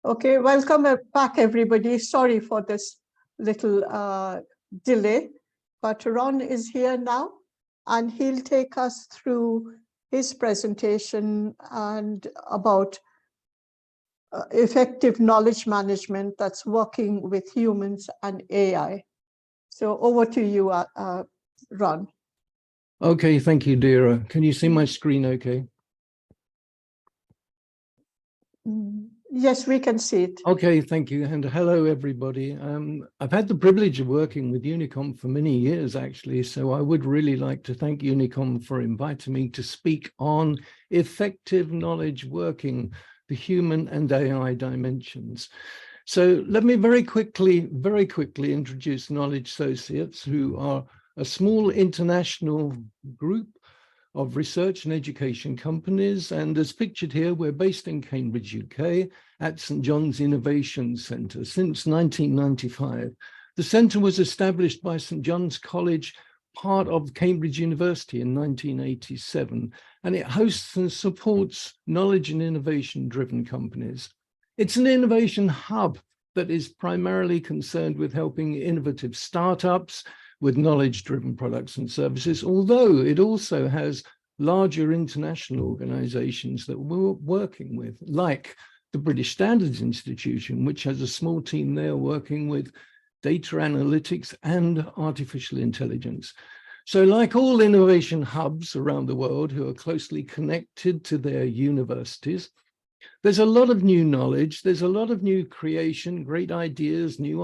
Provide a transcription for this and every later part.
Okay, welcome back, everybody. Sorry for this little delay, but Ron is here now, and he'll take us through his presentation and about effective knowledge management that's working with humans and AI. So over to you, Ron. Okay, thank you, Dira. Can you see my screen okay? Yes, we can see it. Okay, thank you. And hello, everybody. I've had the privilege of working with Unicom for many years, actually. So I would really like to thank Unicom for inviting me to speak on effective knowledge working, the human and AI dimensions. So let me very quickly introduce Knowledge Associates, who are a small international group of research and education companies. And as pictured here, we're based in Cambridge, UK, at St. John's Innovation Centre since 1995. The centre was established by St. John's College, part of Cambridge University in 1987, and it hosts and supports knowledge and innovation-driven companies. It's an innovation hub that is primarily concerned with helping innovative startups with knowledge-driven products and services, although it also has larger international organizations that we're working with, like the British Standards Institution, which has a small team there working with data analytics and artificial intelligence. So like all innovation hubs around the world who are closely connected to their universities, there's a lot of new knowledge, there's a lot of new creation, great ideas, new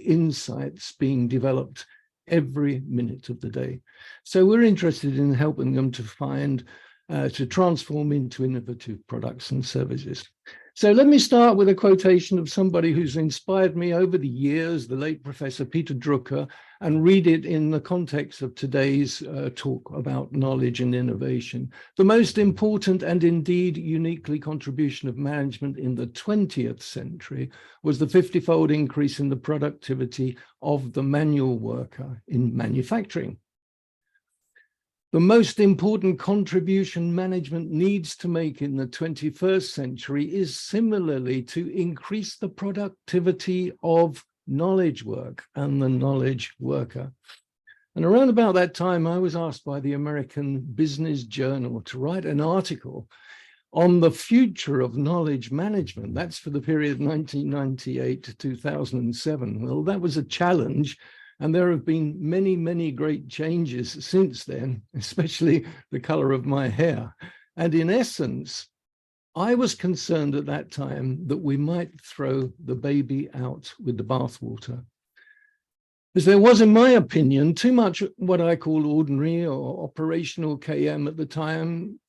insights being developed every minute of the day. So we're interested in helping them to find, to transform into innovative products and services. So let me start with a quotation of somebody who's inspired me over the years, the late Professor Peter Drucker, and read it in the context of today's talk about knowledge and innovation. The most important and indeed uniquely contribution of management in the 20th century was the 50-fold increase in the productivity of the manual worker in manufacturing. The most important contribution management needs to make in the 21st century is similarly to increase the productivity of knowledge work and the knowledge worker. And around about that time, I was asked by the American Business Journal to write an article on the future of knowledge management. That's for the period 1998 to 2007. Well, that was a challenge. And there have been many, many great changes since then, especially the color of my hair. And in essence, I was concerned at that time that we might throw the baby out with the bathwater. As there was, in my opinion, too much what I call ordinary or operational KM at the time,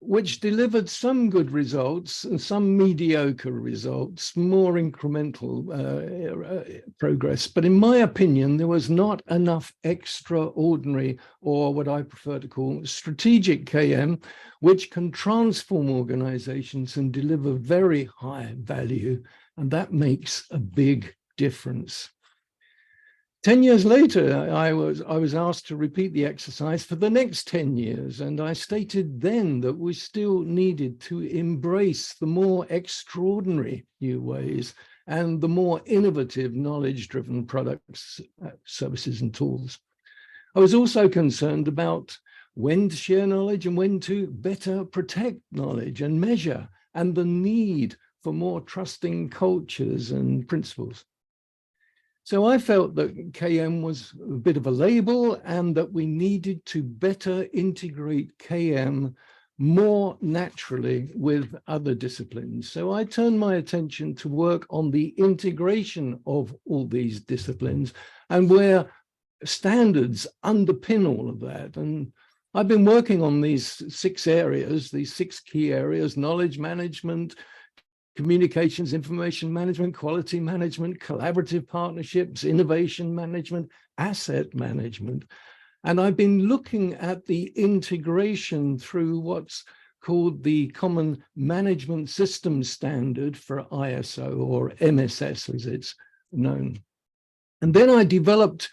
which delivered some good results and some mediocre results, more incremental progress. But in my opinion, there was not enough extraordinary, or what I prefer to call strategic KM, which can transform organizations and deliver very high value. And that makes a big difference. 10 years later, I was asked to repeat the exercise for the next 10 years. And I stated then that we still needed to embrace the more extraordinary new ways and the more innovative knowledge-driven products, services, and tools. I was also concerned about when to share knowledge and when to better protect knowledge and measure, and the need for more trusting cultures and principles. So I felt that KM was a bit of a label and that we needed to better integrate KM more naturally with other disciplines. So I turned my attention to work on the integration of all these disciplines and where standards underpin all of that. And I've been working on these 6 areas, these 6 key areas: knowledge management, communications, information management, quality management, collaborative partnerships, innovation management, asset management. And I've been looking at the integration through what's called the Common Management Systems Standard for ISO, or MSS as it's known. And then I developed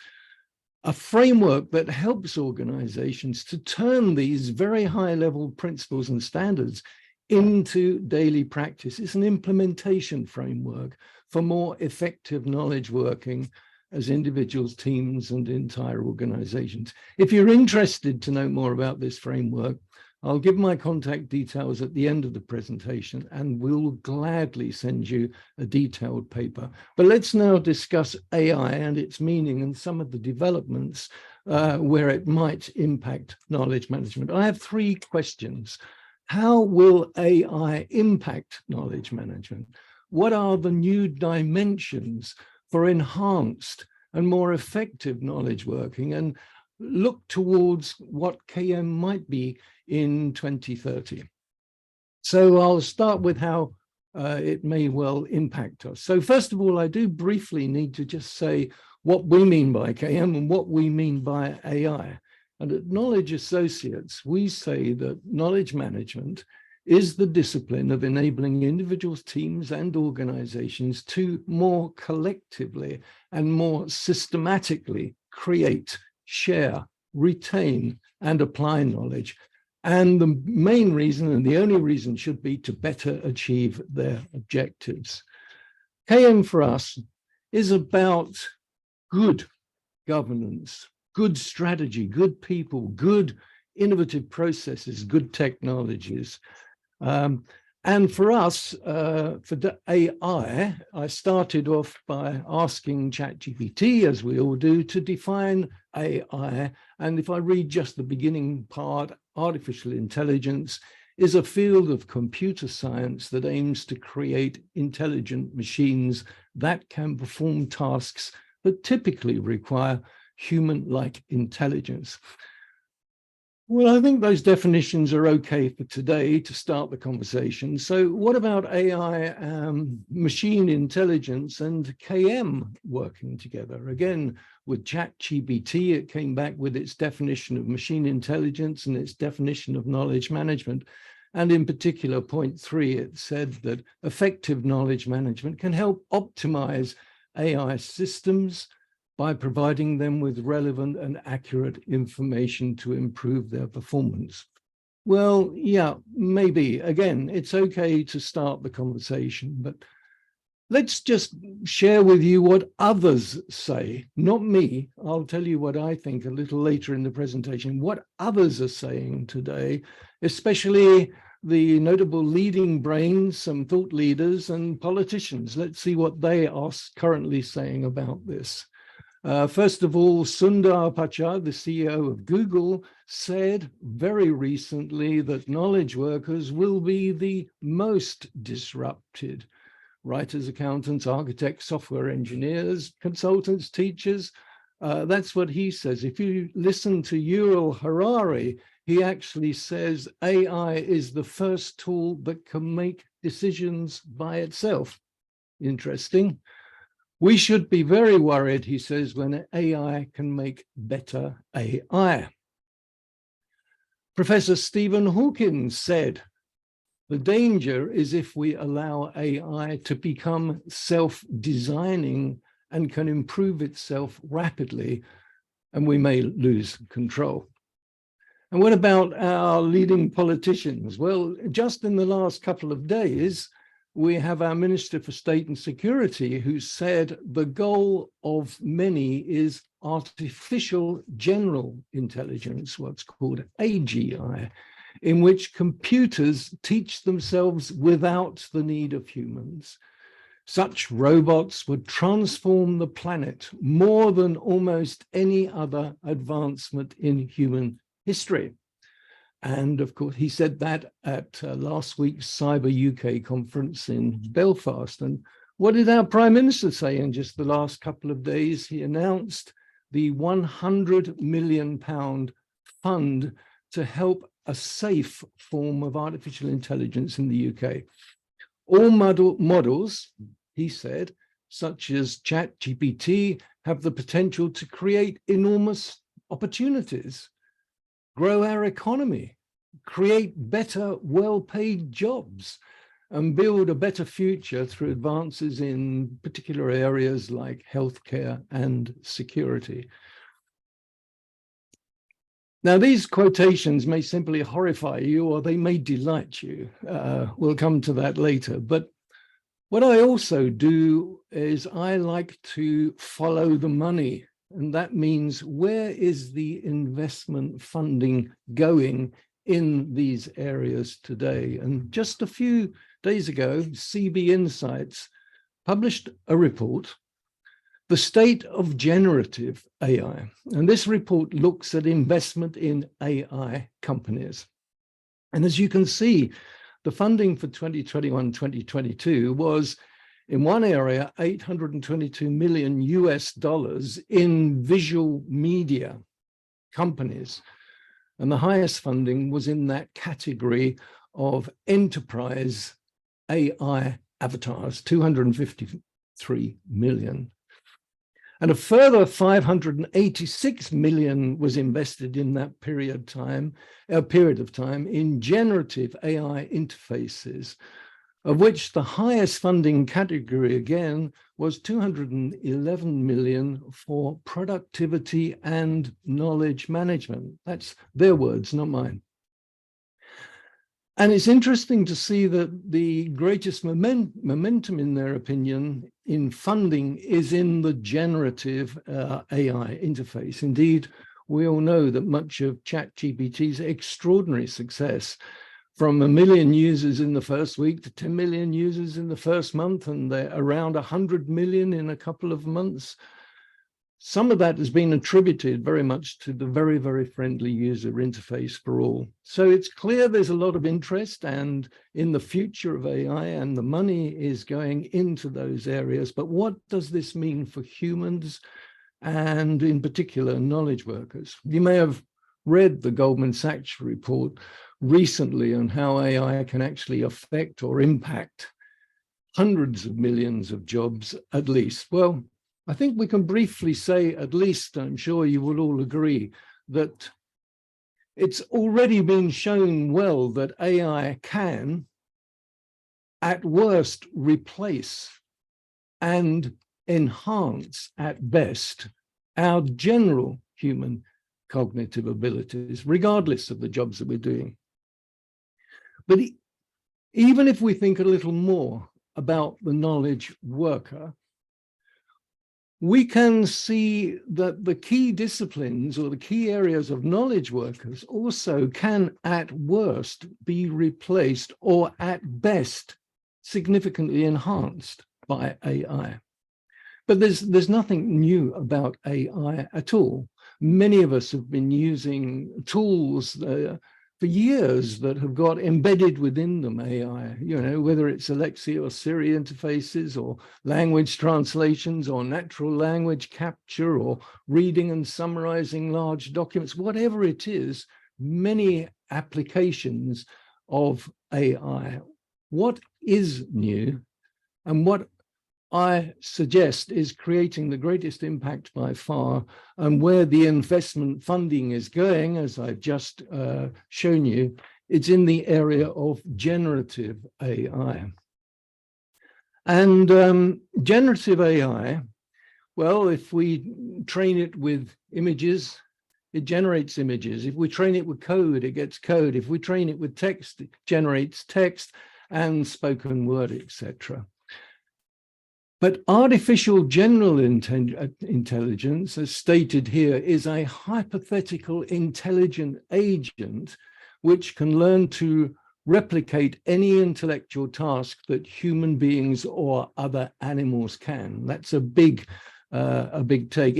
a framework that helps organizations to turn these very high-level principles and standards into daily practice. It's an implementation framework for more effective knowledge working as individuals, teams, and entire organizations. If you're interested to know more about this framework, I'll give my contact details at the end of the presentation, and we'll gladly send you a detailed paper. But let's now discuss AI and its meaning and some of the developments where it might impact knowledge management. I have 3 questions. How will AI impact knowledge management? What are the new dimensions for enhanced and more effective knowledge working, and look towards what KM might be in 2030? So I'll start with how it may well impact us. So first of all, I do briefly need to just say what we mean by KM and what we mean by AI. And at Knowledge Associates, we say that knowledge management is the discipline of enabling individuals, teams, and organizations to more collectively and more systematically create, share, retain, and apply knowledge. And the main reason, and the only reason, should be to better achieve their objectives. KM for us is about good governance, good strategy, good people, good innovative processes, good technologies. And for us, for the AI, I started off by asking ChatGPT, as we all do, to define AI. And if I read just the beginning part, artificial intelligence is a field of computer science that aims to create intelligent machines that can perform tasks that typically require human-like intelligence. Well, I think those definitions are okay for today to start the conversation. So what about AI, machine intelligence, and KM working together? Again, with ChatGPT, it came back with its definition of machine intelligence and its definition of knowledge management. And in particular, point 3, it said that effective knowledge management can help optimize AI systems by providing them with relevant and accurate information to improve their performance. Well, yeah, maybe. Again, it's okay to start the conversation, but let's just share with you what others say, not me. I'll tell you what I think a little later in the presentation, what others are saying today, especially the notable leading brains, some thought leaders and politicians. Let's see what they are currently saying about this. First of all, Sundar Pichai, the CEO of Google, said very recently that knowledge workers will be the most disrupted. Writers, accountants, architects, software engineers, consultants, teachers. That's what he says. If you listen to Yuval Harari, he actually says AI is the first tool that can make decisions by itself. Interesting. We should be very worried, he says, when AI can make better AI. Professor Stephen Hawking said, the danger is if we allow AI to become self-designing and can improve itself rapidly, and we may lose control. And what about our leading politicians? Well, just in the last couple of days, we have our Minister for State and Security who said the goal of many is artificial general intelligence, what's called AGI, in which computers teach themselves without the need of humans. Such robots would transform the planet more than almost any other advancement in human history. And of course, he said that at last week's Cyber UK conference in Belfast. And what did our Prime Minister say in just the last couple of days? He announced the £100 million fund to help a safe form of artificial intelligence in the UK. All models, he said, such as ChatGPT, have the potential to create enormous opportunities, grow our economy, create better, well-paid jobs, and build a better future through advances in particular areas like healthcare and security. Now, these quotations may simply horrify you or they may delight you. We'll come to that later. But what I also do is I like to follow the money. And that means, where is the investment funding going in these areas today? And just a few days ago, CB Insights published a report, The State of Generative AI. And this report looks at investment in AI companies. And as you can see, the funding for 2021-2022 was, in one area, $822 million in visual media companies. And the highest funding was in that category of enterprise AI avatars, 253 million. And a further 586 million was invested in that period of time in generative AI interfaces, of which the highest funding category again was 211 million for productivity and knowledge management. That's their words, not mine. And it's interesting to see that the greatest momentum, in their opinion, in funding is in the generative AI interface. Indeed, we all know that much of ChatGPT's extraordinary success, from 1 million users in the first week to 10 million users in the first month, and they're around 100 million in a couple of months, some of that has been attributed very much to the very, very friendly user interface for all. So it's clear there's a lot of interest and in the future of AI, and the money is going into those areas. But what does this mean for humans, and in particular knowledge workers? You may have read the Goldman Sachs report recently on how AI can actually affect or impact hundreds of millions of jobs at least. Well, I think we can briefly say, at least, I'm sure you will all agree, that it's already been shown well that AI can, at worst, replace and enhance, at best, our general human cognitive abilities, regardless of the jobs that we're doing. But even if we think a little more about the knowledge worker, we can see that the key disciplines or the key areas of knowledge workers also can, at worst, be replaced or at best significantly enhanced by AI. But there's nothing new about AI at all. Many of us have been using tools for years that have got embedded within them AI, whether it's Alexa or Siri interfaces, or language translations, or natural language capture, or reading and summarizing large documents, whatever it is, many applications of AI. What is new, and what I suggest is creating the greatest impact by far, and where the investment funding is going, as I've just shown you, it's in the area of generative AI. And generative AI, well, if we train it with images, it generates images. If we train it with code, it gets code. If we train it with text, it generates text and spoken word, etc. But artificial general intelligence, as stated here, is a hypothetical intelligent agent which can learn to replicate any intellectual task that human beings or other animals can. That's a big take.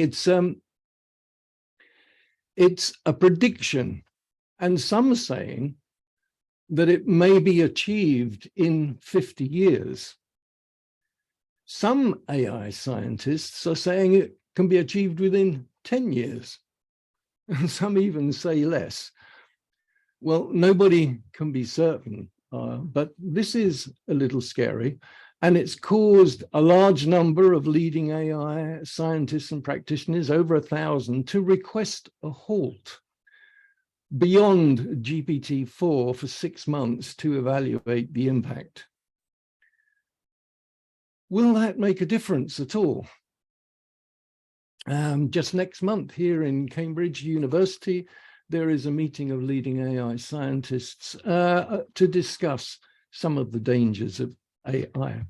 It's a prediction, and some saying that it may be achieved in 50 years. Some AI scientists are saying it can be achieved within 10 years, and some even say less. Well, nobody can be certain, but this is a little scary, and it's caused a large number of leading AI scientists and practitioners, over 1,000, to request a halt beyond GPT-4 for 6 months to evaluate the impact. Will that make a difference at all? Just next month here in Cambridge University, there is a meeting of leading AI scientists to discuss some of the dangers of AI.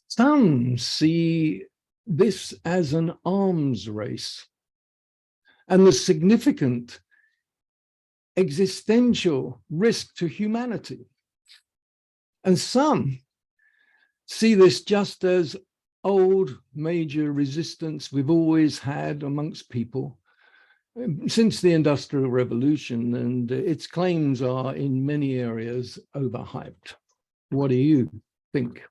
Some see this as an arms race and the significant existential risk to humanity. And some see this just as old major resistance we've always had amongst people since the Industrial Revolution, and its claims are in many areas overhyped. What do you think?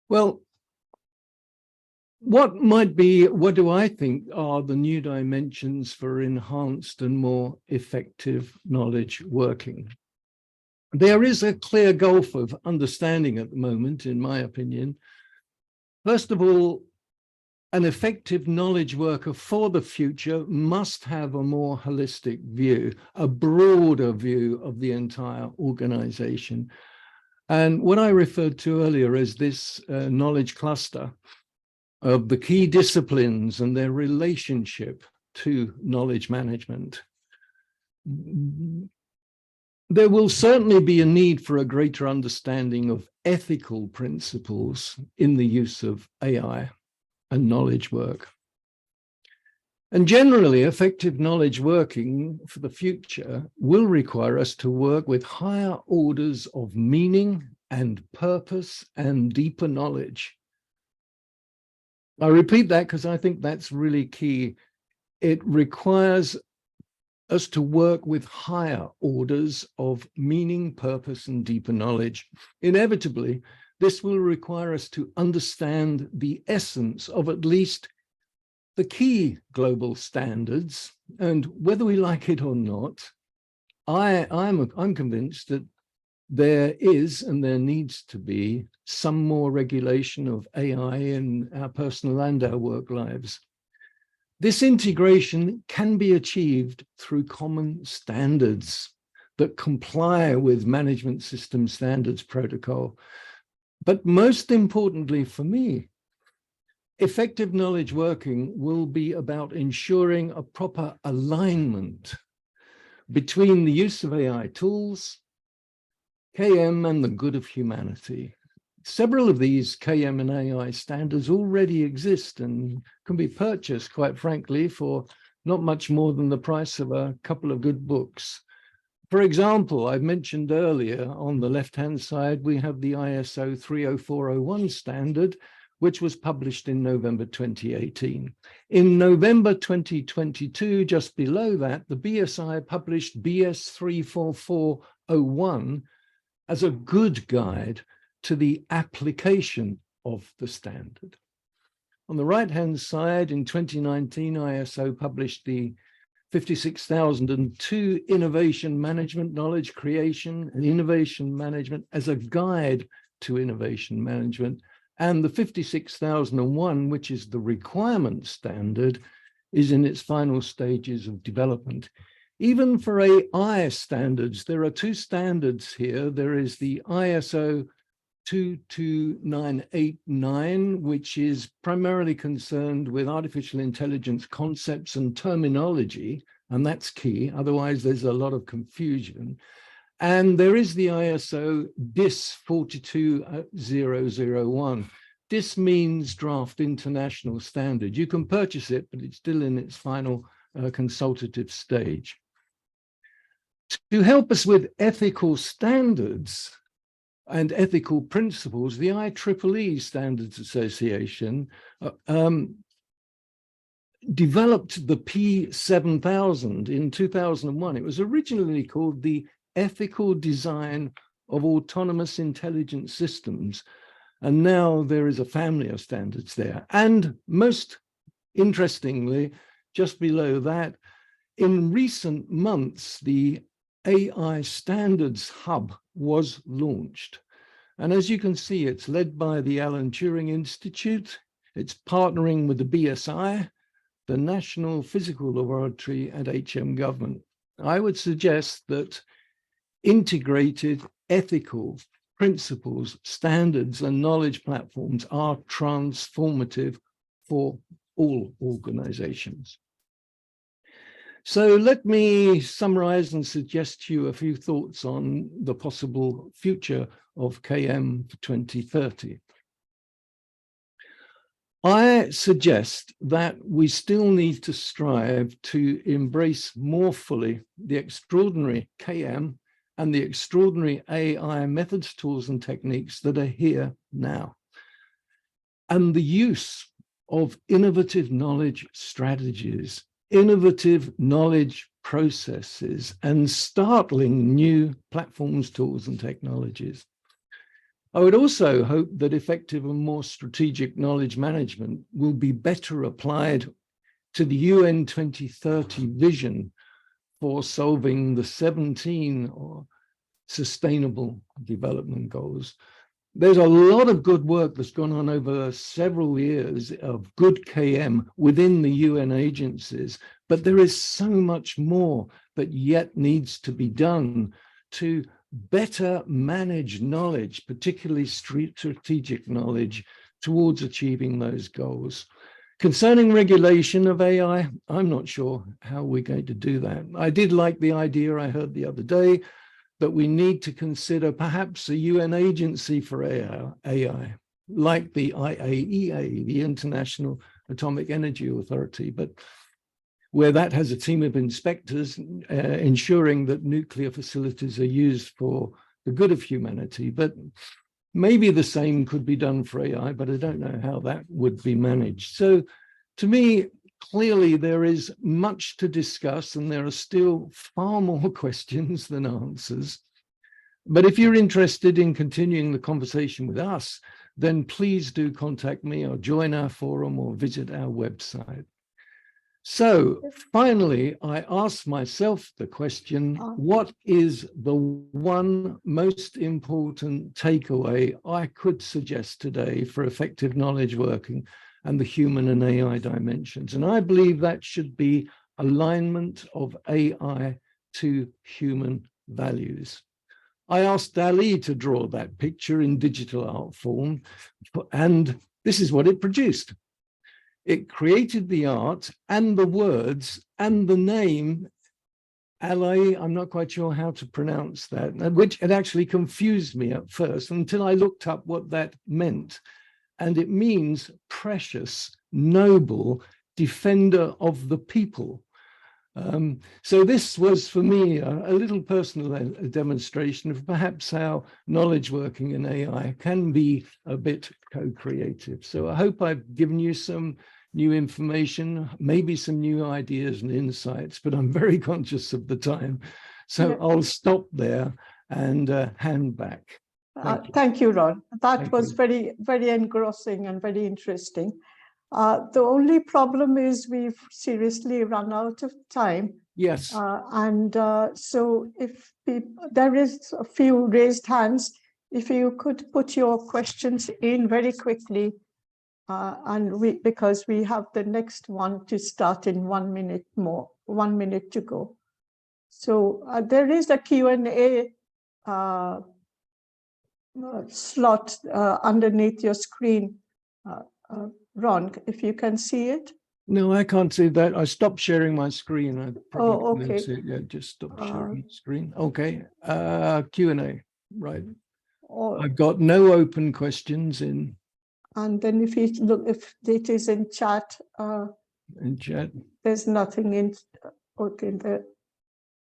Well, what do I think are the new dimensions for enhanced and more effective knowledge working? There is a clear gulf of understanding at the moment, in my opinion. First of all, an effective knowledge worker for the future must have a more holistic view, a broader view of the entire organization. And what I referred to earlier as this knowledge cluster of the key disciplines and their relationship to knowledge management. There will certainly be a need for a greater understanding of ethical principles in the use of AI and knowledge work. And generally, effective knowledge working for the future will require us to work with higher orders of meaning and purpose and deeper knowledge. I repeat that because I think that's really key. It requires us to work with higher orders of meaning, purpose, and deeper knowledge. Inevitably, this will require us to understand the essence of at least the key global standards, and whether we like it or not, I'm convinced that there is and there needs to be some more regulation of AI in our personal and our work lives. This integration can be achieved through common standards that comply with management system standards protocol. But most importantly for me, effective knowledge working will be about ensuring a proper alignment between the use of AI tools, KM, and the good of humanity. Several of these KM and AI standards already exist and can be purchased, quite frankly, for not much more than the price of a couple of good books. For example, I mentioned earlier on the left-hand side, we have the ISO 30401 standard, which was published in November 2018. In November 2022, just below that, the BSI published BS 34401 as a good guide to the application of the standard. On the right-hand side, in 2019, ISO published the 56002 Innovation Management, Knowledge Creation and Innovation Management as a guide to innovation management. And the 56001, which is the requirement standard, is in its final stages of development. Even for AI standards, there are two standards here. There is the ISO 22989, which is primarily concerned with artificial intelligence concepts and terminology, and that's key. Otherwise, there's a lot of confusion. And there is the ISO DIS 42001. DIS means Draft International Standard. You can purchase it, but it's still in its final consultative stage. To help us with ethical standards and ethical principles, the IEEE Standards Association developed the P7000 in 2001. It was originally called the Ethical Design of Autonomous Intelligent Systems, and now there is a family of standards there. And most interestingly, just below that, in recent months, the AI Standards Hub was launched. And as you can see, it's led by the Alan Turing Institute. It's partnering with the BSI, the National Physical Laboratory, and HM Government. I would suggest that integrated ethical principles, standards, and knowledge platforms are transformative for all organizations. So let me summarize and suggest to you a few thoughts on the possible future of KM for 2030. I suggest that we still need to strive to embrace more fully the extraordinary KM and the extraordinary AI methods, tools, and techniques that are here now, and the use of innovative knowledge strategies, innovative knowledge processes, and startling new platforms, tools, and technologies. I would also hope that effective and more strategic knowledge management will be better applied to the UN 2030 vision for solving the 17 sustainable development goals. There's a lot of good work that's gone on over several years of good KM within the UN agencies, but there is so much more that yet needs to be done to better manage knowledge, particularly strategic knowledge, towards achieving those goals. Concerning regulation of AI, I'm not sure how we're going to do that. I did like the idea I heard the other day that we need to consider perhaps a UN agency for AI, like the IAEA, the International Atomic Energy Authority, but where that has a team of inspectors ensuring that nuclear facilities are used for the good of humanity. But maybe the same could be done for AI, but I don't know how that would be managed. So to me, clearly there is much to discuss and there are still far more questions than answers. But if you're interested in continuing the conversation with us, then please do contact me or join our forum or visit our website. So finally, I ask myself the question, what is the one most important takeaway I could suggest today for effective knowledge working and the human and AI dimensions? And I believe that should be alignment of AI to human values. I asked Dali to draw that picture in digital art form, and this is what it produced. It created the art and the words and the name, Alai, I'm not quite sure how to pronounce that, which it actually confused me at first until I looked up what that meant. And it means precious, noble, defender of the people. So this was for me a little personal demonstration of perhaps how knowledge working in AI can be a bit co-creative. So I hope I've given you some new information, maybe some new ideas and insights, but I'm very conscious of the time. So I'll stop there and hand back. Thank you, Ron. That was very, very engrossing and very interesting. The only problem is we've seriously run out of time. Yes. So if there is a few raised hands, if you could put your questions in very quickly, because we have the next one to start in 1 minute more, 1 minute to go. So there is a Q&A slot underneath your screen. Ron, if you can see it. No, I can't see that. I stopped sharing my screen. I probably okay. see it. Yeah, just stop sharing the screen. Okay. Q&A, right. I've got no open questions in. And then if you look, if it is in chat. In chat. There's nothing in, okay, there.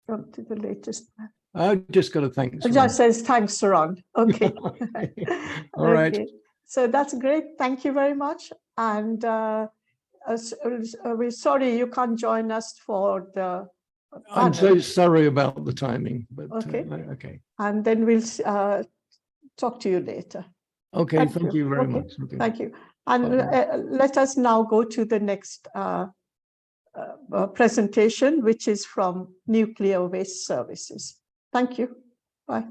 Jump to the latest. I just got to thank. It just says thanks, Ron. Okay. All right. Okay. So that's great. Thank you very much. And we're sorry you can't join us for the panel. I'm so sorry about the timing, but okay. Okay. And then we'll talk to you later. Okay, thank you very much. Okay. Thank you. And let us now go to the next presentation, which is from Nuclear Waste Services. Thank you. Bye.